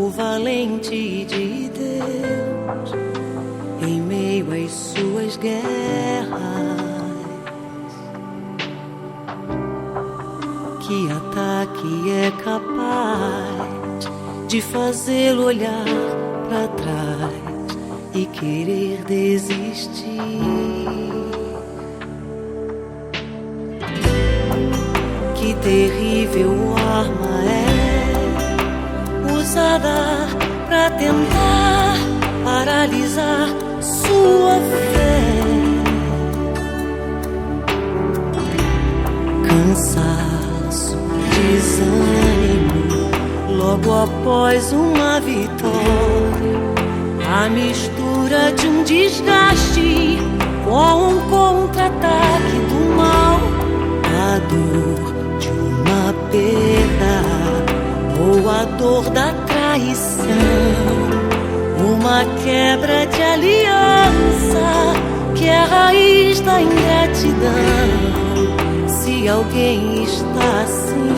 o valente de Deus em meio às suas guerras. Que ataque é capaz de fazê-lo olhar para trás e querer desistir? Que terrível arma é usada para tentar paralisar sua fé. Cansaço, desânimo, logo após uma vitória, a mistura de um desgaste com um contra-ataque do mal, a dor de uma perda ou a dor da traição, uma quebra de aliança que é a raiz da ingratidão. Se alguém está assim,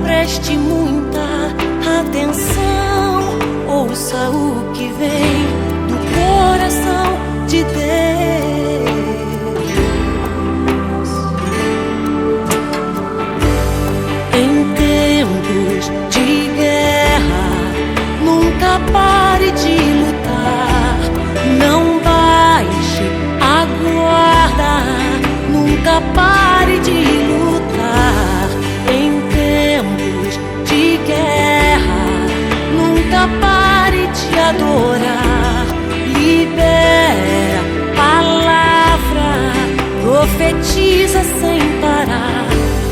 preste muita atenção, ouça o que vem do coração de Deus. Em tempos de guerra, nunca pare de lutar, não baixe a guarda, nunca pare de lutar. Em tempos de guerra, nunca pare de adorar. Libera palavra, profetiza sem parar.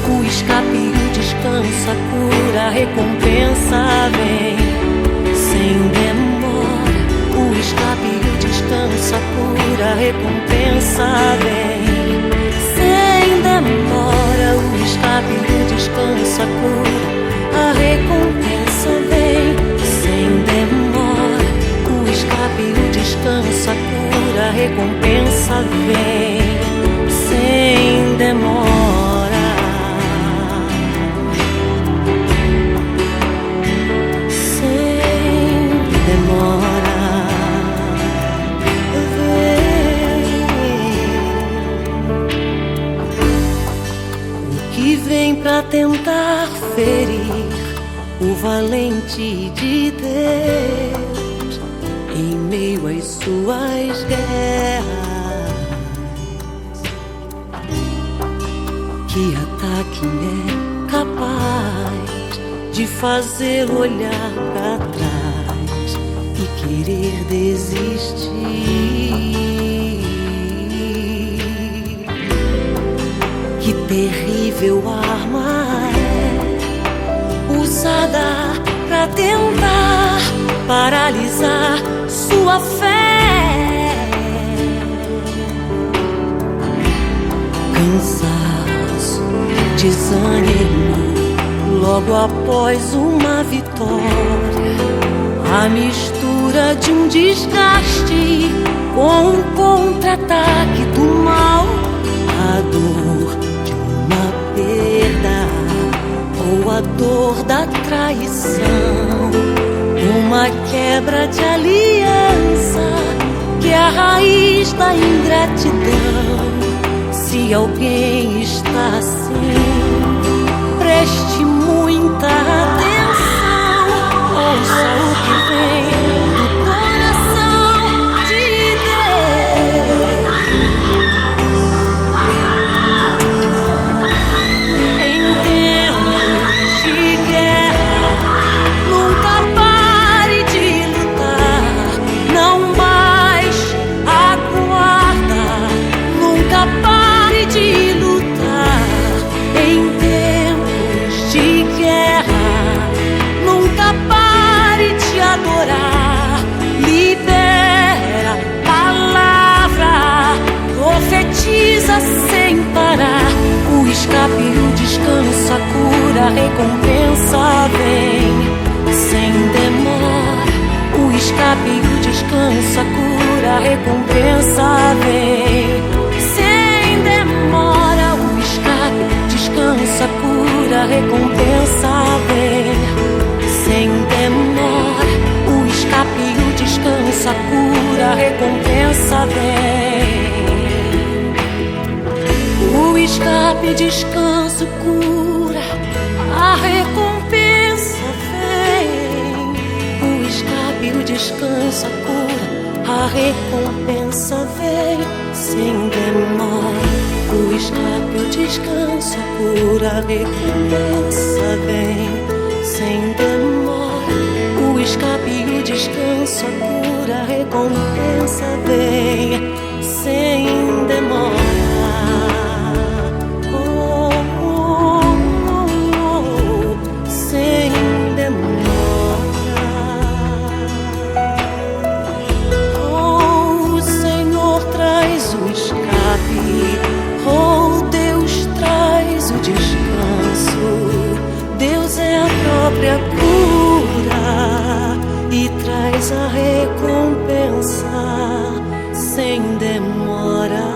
O escape e o descanso, a cura, a recompensa vem sem demora. O escape e o descanso, a cura, a recompensa vem sem demora. O escape e o descanso, a cura, a recompensa vem sem demora. O escape e o descanso, a cura, a recompensa vem sem demora. Vem pra tentar ferir o valente de Deus em meio às suas guerras. Que ataque é capaz de fazê-lo olhar pra trás e querer desistir? Que terrível arma é usada pra tentar paralisar sua fé. Cansaço, desânimo, logo após uma vitória, a mistura de um desgaste com um contra-ataque do mal, a dor perda ou a dor da traição, uma quebra de aliança que é a raiz da ingratidão. Se alguém está assim, preste muita atenção, ouça o que vem do coração de Deus. Sem parar, o escape e o descanso, a cura, a recompensa vem sem demora. O escape e o descanso, a cura, a recompensa vem sem demora. O escape, descanso, a cura, a recompensa vem sem demora. escape, descanso, cura, a recompensa vem. O escape, o descanso, a cura, a recompensa vem sem demora. O escape, o descanso, a cura, a recompensa vem sem demora. O escape, o descanso, a cura, a recompensa vem sem demora. Deus é a própria cura e traz a recompensa sem demora.